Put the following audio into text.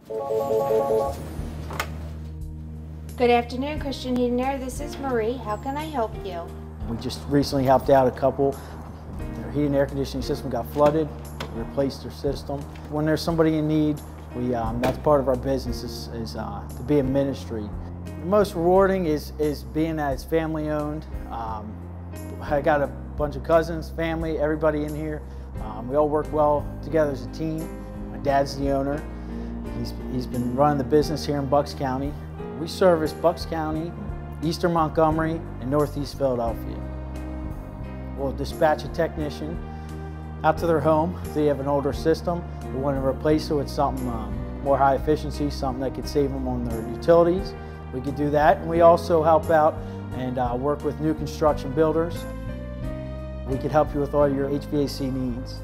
Good afternoon, Christian Heating Air. This is Marie. How can I help you? We just recently helped out a couple. Their heating and air conditioning system got flooded. We replaced their system. When there's somebody in need, that's part of our business is to be a ministry. The most rewarding is being that it's family owned. I got a bunch of cousins, family, everybody in here. We all work well together as a team. My dad's the owner. He's been running the business here in Bucks County. We service Bucks County, Eastern Montgomery, and Northeast Philadelphia. We'll dispatch a technician out to their home if they have an older system. We want to replace it with something more high efficiency, something that could save them on their utilities. We could do that, and we also help out and work with new construction builders. We could help you with all your HVAC needs.